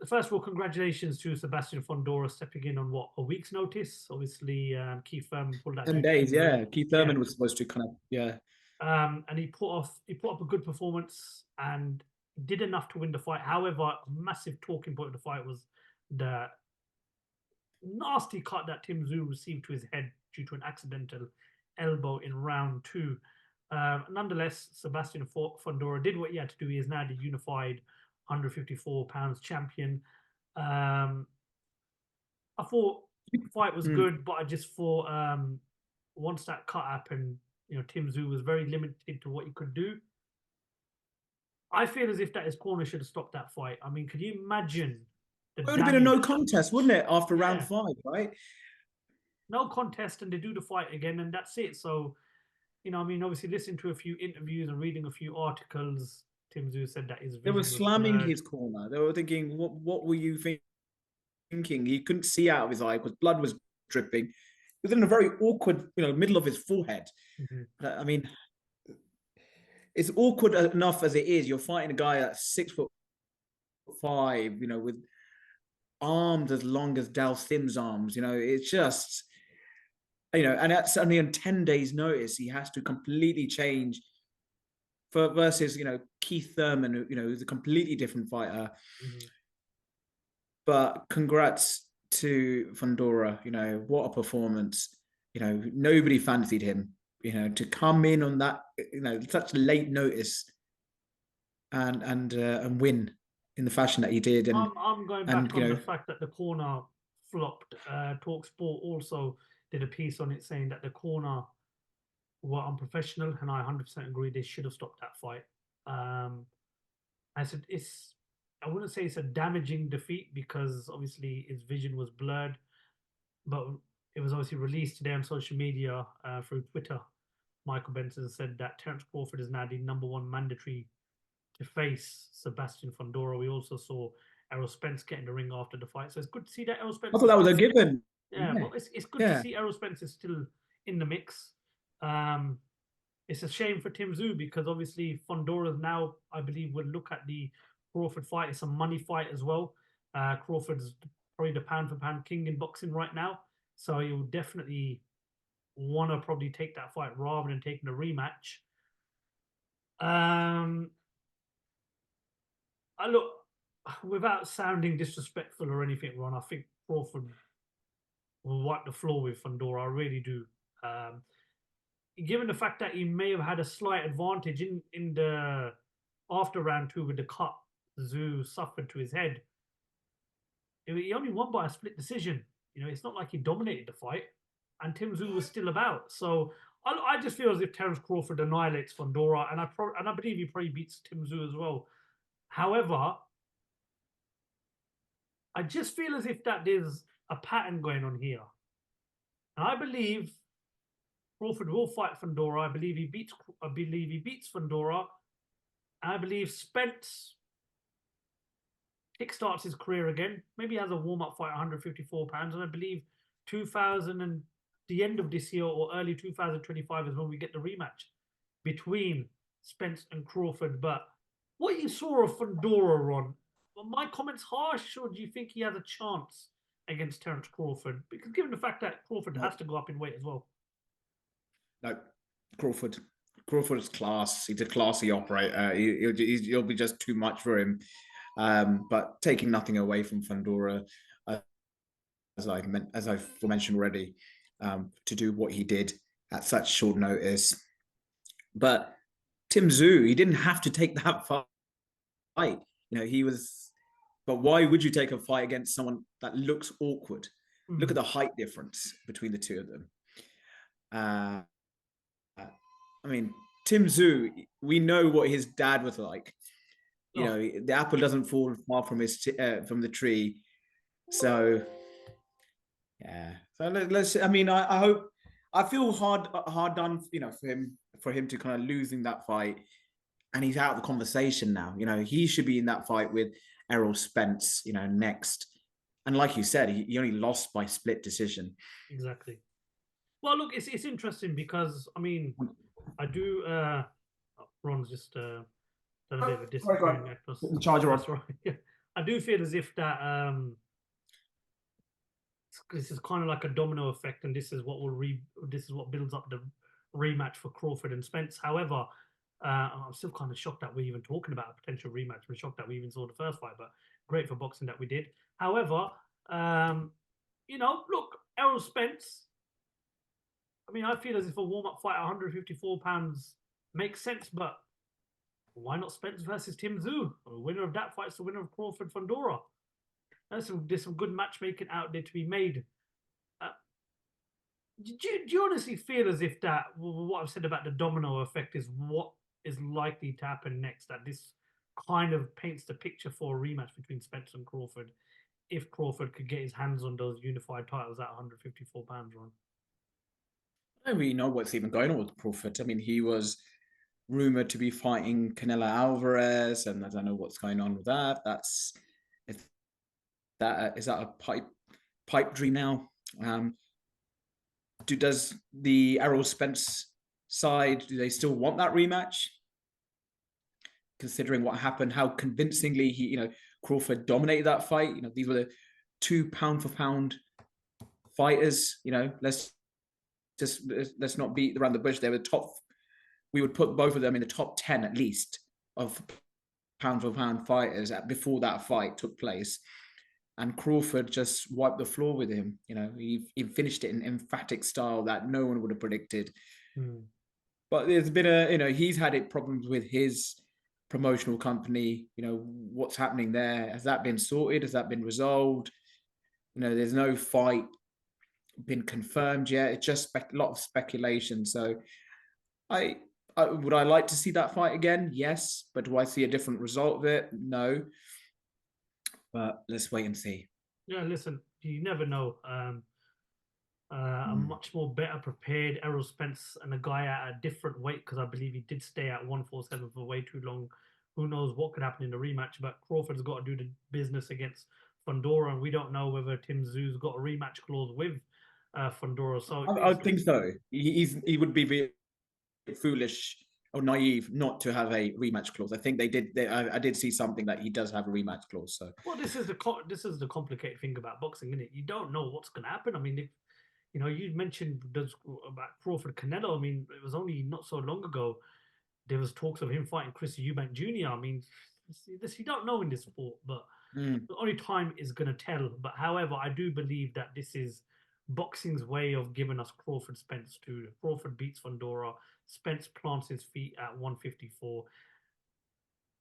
first of all, congratulations to Sebastian Fundora stepping in on, a week's notice? Obviously, Keith Thurman pulled that... 10 days, yeah. Keith Thurman was supposed to kind of, and he put up a good performance and did enough to win the fight. However, a massive talking point of the fight was the nasty cut that Tim Tszyu received to his head due to an accidental elbow in round 2. Nonetheless, Sebastian Fundora did what he had to do. He is now the unified 154 pounds champion. I thought the fight was good, but I just thought once that cut happened, you know, Tim Tszyu was very limited to what he could do. I feel as if that his corner should have stopped that fight. I mean, could you imagine? It would have been a no contest, wouldn't it, after round 5, right? No contest, and they do the fight again, and that's it. So, you know, I mean, obviously, listening to a few interviews and reading a few articles, Tim Tszyu said that his vision they were slamming blurred. his corner. They were thinking, what were you thinking? He couldn't see out of his eye because blood was dripping. He was in a very awkward, middle of his forehead. I mean, it's awkward enough as it is. You're fighting a guy that's 6'5", with arms as long as Dal Sim's arms. It's just, and that's only on 10 days' notice. He has to completely change versus, Keith Thurman, who's a completely different fighter. But congrats to Fundora. What a performance. Nobody fancied him. to come in on that, such late notice and win in the fashion that he did. And I'm going back on the fact that the corner flopped. TalkSport also did a piece on it saying that the corner were unprofessional, and I 100% agree they should have stopped that fight. I said I wouldn't say it's a damaging defeat because obviously his vision was blurred, but it was obviously released today on social media through Twitter. Michael Benson said that Terence Crawford is now the #1 mandatory to face Sebastian Fundora. We also saw Errol Spence get in the ring after the fight, so it's good to see that Errol Spence. I thought that was a given. Yeah, but it's good to see Errol Spence is still in the mix. It's a shame for Tim Tszyu because obviously Fundora now, I believe, would look at the Crawford fight. It's a money fight as well. Crawford's probably the pound-for-pound king in boxing right now, so he will definitely want to probably take that fight rather than taking a rematch. I look, without sounding disrespectful or anything, Ron, I think Crawford will wipe the floor with Fundora. I really do. Given the fact that he may have had a slight advantage in the after round 2 with the cut Tszyu suffered to his head, he only won by a split decision. It's not like he dominated the fight, and Tim Tszyu was still about. So I just feel as if Terence Crawford annihilates Fundora, and I believe he probably beats Tim Tszyu as well. However, I just feel as if that there's a pattern going on here, and I believe Crawford will fight Fundora. I believe he beats Fundora. I believe Spence kickstarts his career again. Maybe he has a warm-up fight, 154 pounds, and I believe the end of this year or early 2025 is when we get the rematch between Spence and Crawford. But what you saw of Fundora, Ron, were my comments harsh, or do you think he has a chance against Terence Crawford? Because given the fact that Crawford has to go up in weight as well. No, Crawford's class. He's a classy operator. He'll be just too much for him. But taking nothing away from Fundora, as I've mentioned already, to do what he did at such short notice. But Tim Tszyu, he didn't have to take that fight. He was. But why would you take a fight against someone that looks awkward? Look at the height difference between the two of them. I mean, Tim Tszyu, we know what his dad was like. The apple doesn't fall far from the tree. So, yeah. So let's. I mean, I hope. I feel hard done. For him to kind of losing that fight, and he's out of the conversation now. He should be in that fight with Errol Spence. Next. And like you said, he only lost by split decision. Exactly. Well, look, it's interesting because I mean, I do. Ron's just done a bit of a disappointing act. Put the charger on. That's right. Yeah. I do feel as if that this is kind of like a domino effect, and this is what builds up the rematch for Crawford and Spence. However, I'm still kind of shocked that we're even talking about a potential rematch. We're shocked that we even saw the first fight, but great for boxing that we did. However, look, Errol Spence. I mean, I feel as if a warm-up fight at 154 pounds makes sense, but why not Spence versus Tim Tszyu? The winner of that fight is the winner of Crawford Fundora. There's some good matchmaking out there to be made. Do you honestly feel as if that what I've said about the domino effect is what is likely to happen next? That this kind of paints the picture for a rematch between Spence and Crawford, if Crawford could get his hands on those unified titles at 154 pounds, Ron? I don't really know what's even going on with Crawford. I mean, he was rumored to be fighting Canelo Alvarez, and I don't know what's going on with that. Is that a pipe dream now? Does the Errol Spence side, do they still want that rematch? Considering what happened, how convincingly Crawford dominated that fight. These were the 2 pound-for-pound fighters. Let's not beat around the bush. They were top. We would put both of them in the top 10 at least of pound-for-pound fighters before that fight took place. And Crawford just wiped the floor with him. He finished it in emphatic style that no one would have predicted. But there's been he's had problems with his promotional company. What's happening there? Has that been sorted? Has that been resolved? There's no fight been confirmed yet. It's just a lot of speculation. So I would I like to see that fight again? Yes. But do I see a different result of it? No. But let's wait and see. Yeah, listen, you never know. A much more better prepared Errol Spence and a guy at a different weight, because I believe he did stay at 147 for way too long. Who knows what could happen in the rematch? But Crawford's got to do the business against Fundora, and we don't know whether Tim Tszyu's got a rematch clause with Fundora. So I think so. He would be very foolish or naive not to have a rematch clause. I think they did. I did see something that he does have a rematch clause. So this is the complicated thing about boxing, isn't it? You don't know what's going to happen. I mean, if you mentioned about Crawford Canelo. I mean, it was only not so long ago there was talks of him fighting Chris Eubank Jr. I mean, this you don't know in this sport, but the only time is going to tell. But however, I do believe that this is boxing's way of giving us Crawford Spence too. Crawford beats Fundora. Spence plants his feet at 154.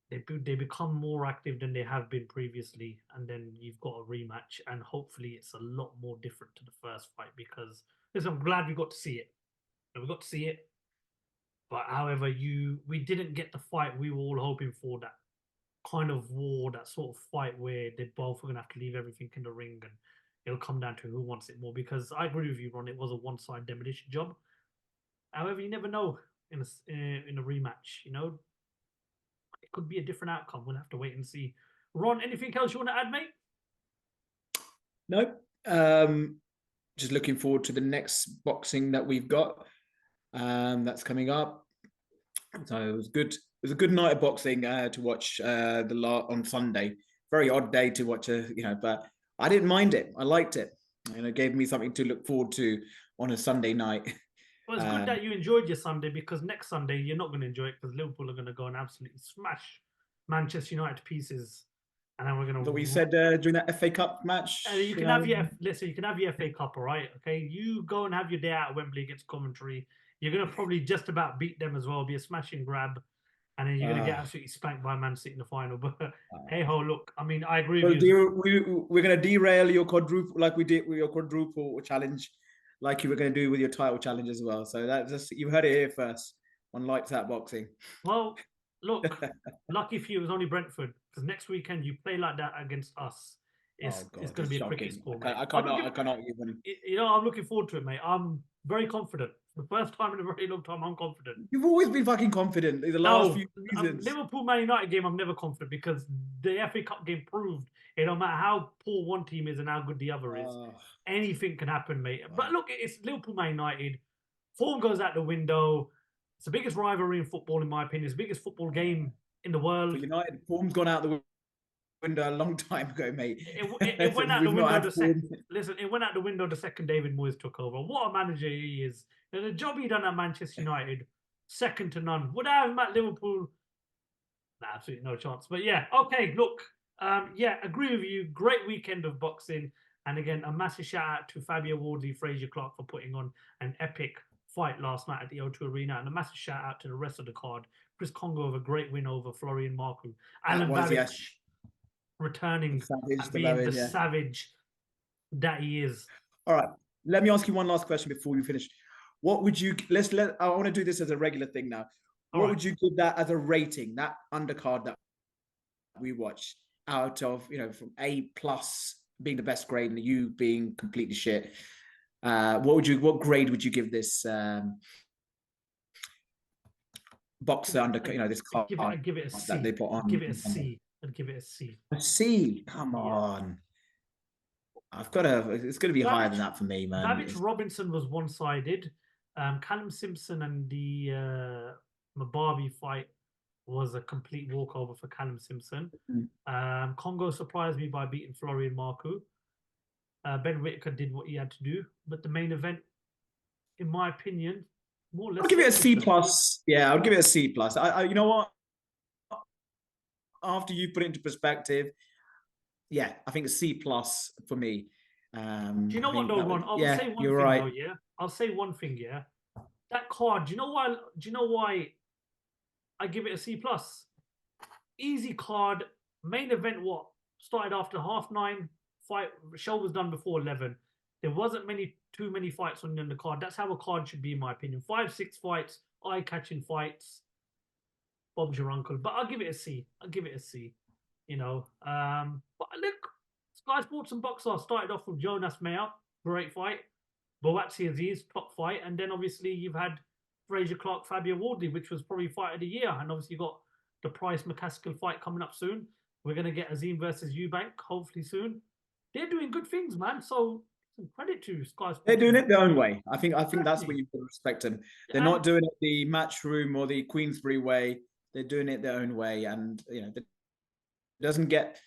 They become more active than they have been previously, and then you've got a rematch, and hopefully it's a lot more different to the first fight, because listen, I'm glad we got to see it. We got to see it, but however, we didn't get the fight we were all hoping for, that kind of war, that sort of fight where they both are going to have to leave everything in the ring, and it'll come down to who wants it more, because I agree with you, Ron, it was a one-side demolition job. However, you never know in a rematch, It could be a different outcome. We'll have to wait and see. Ron, anything else you want to add, mate? No. Just looking forward to the next boxing that we've got. That's coming up. So it was good. It was a good night of boxing to watch on Sunday. Very odd day to watch, but I didn't mind it. I liked it. It gave me something to look forward to on a Sunday night. Well, it's good that you enjoyed your Sunday, because next Sunday you're not going to enjoy it, because Liverpool are going to go and absolutely smash Manchester United to pieces, and then we're going to. What we said during that FA Cup match. You can have your listen. You can have your FA Cup, all right? Okay, you go and have your day out at Wembley against Coventry. You're going to probably just about beat them as well. Be a smashing grab, and then you're going to get absolutely spanked by Man City in the final. But hey ho, look, I mean, I agree with you. We're going to derail your quadruple like we did with your quadruple challenge, like you were going to do with your title challenge as well. So that's just, you heard it here first on Lights Out Boxing. Well, look, lucky for you, it was only Brentford, because next weekend you play like that against us. It's going to be a cricket score, mate. I cannot even. I'm looking forward to it, mate. I'm very confident. The first time in a very long time, I'm confident. You've always been fucking confident in the last few seasons. Liverpool Man United game, I'm never confident, because the FA Cup game proved it don't matter how poor one team is and how good the other is. Anything can happen, mate. But look, it's Liverpool Man United. Form goes out the window. It's the biggest rivalry in football, in my opinion. It's the biggest football game in the world. For United, form's gone out the window a long time ago, mate. It went out the window. Listen, it went out the window the second David Moyes took over. What a manager he is! The job he done at Manchester United, second to none. Would I have him at Liverpool? Nah, absolutely no chance. But yeah, okay. Look, agree with you. Great weekend of boxing, and again, a massive shout out to Fabio Wardley Frazer Clarke for putting on an epic fight last night at the O2 Arena, and a massive shout out to the rest of the card. Chris Congo with a great win over Florian Marku. Alan Babic returning and being the savage that he is. All right, let me ask you one last question before we finish. What would you I want to do this as a regular thing now. What would you give that as a rating, that undercard that we watched, out of, from A+ being the best grade and you being completely shit? What grade would you give this boxer under, this card? I'd give it a C. That they put on. I'd give it a C. I'd give it a C. A C? Come on. It's going to be higher than that for me, man. Babbage Robinson was one-sided. Callum Simpson and the Mababi fight was a complete walkover for Callum Simpson. Congo surprised me by beating Florian Marku. Ben Whittaker did what he had to do, but the main event, in my opinion, more or less. I'll give it a C+. Yeah, I'll give it a C+. You know what? After you put it into perspective, yeah, I think a C+ for me. Do you know what, though, Ron? I'll say one thing, right. I'll say one thing, that card. Do you know why? Do you know why I give it a C plus? Easy card. Main event. What started after 9:30. Fight show was done before 11. There wasn't too many fights on the card. That's how a card should be, in my opinion. 5-6 fights, eye-catching fights. Bob's your uncle, but I'll give it a C. I'll give it a C. You know, but look, Sky Sports and Boxer started off with Jonas Mayer, great fight. Boatsi Aziz, top fight, and then obviously you've had Frazer Clarke, Fabio Wardley, which was probably fight of the year, and obviously you got the Price McCaskill fight coming up soon. We're gonna get Azim versus Eubank hopefully soon. They're doing good things, man. So credit to Sky Sports. They're doing it their own way. I think that's what you've got to respect them. They're not doing it the Matchroom or the Queensbury way. They're doing it their own way, and you know, it doesn't get.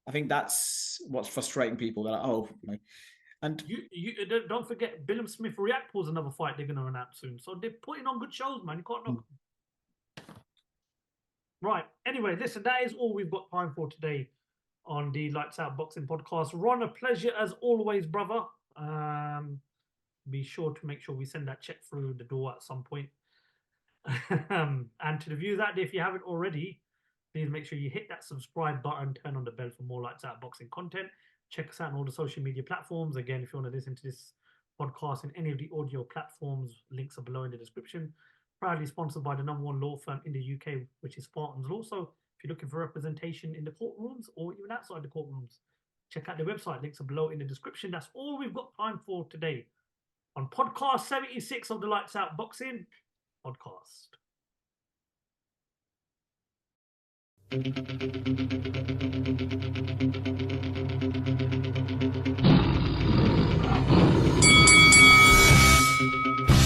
I think that's what's frustrating people. They're like, oh, you know. And you don't forget, Billum Smith React was another fight they're going to announce soon. So they're putting on good shows, man. You can't knock them. Right. Anyway, listen, that is all we've got time for today on the Lights Out Boxing podcast. Ron, a pleasure as always, brother. Be sure to make sure we send that check through the door at some point. And to the viewers out there, if you haven't already, please make sure you hit that subscribe button, turn on the bell for more Lights Out Boxing content. Check us out on all the social media platforms. Again, if you want to listen to this podcast in any of the audio platforms, links are below in the description. Proudly sponsored by the #1 law firm in the UK, which is Spartans Law. So if you're looking for representation in the courtrooms or even outside the courtrooms, check out their website. Links are below in the description. That's all we've got time for today on podcast 76 of the Lights Out Boxing podcast.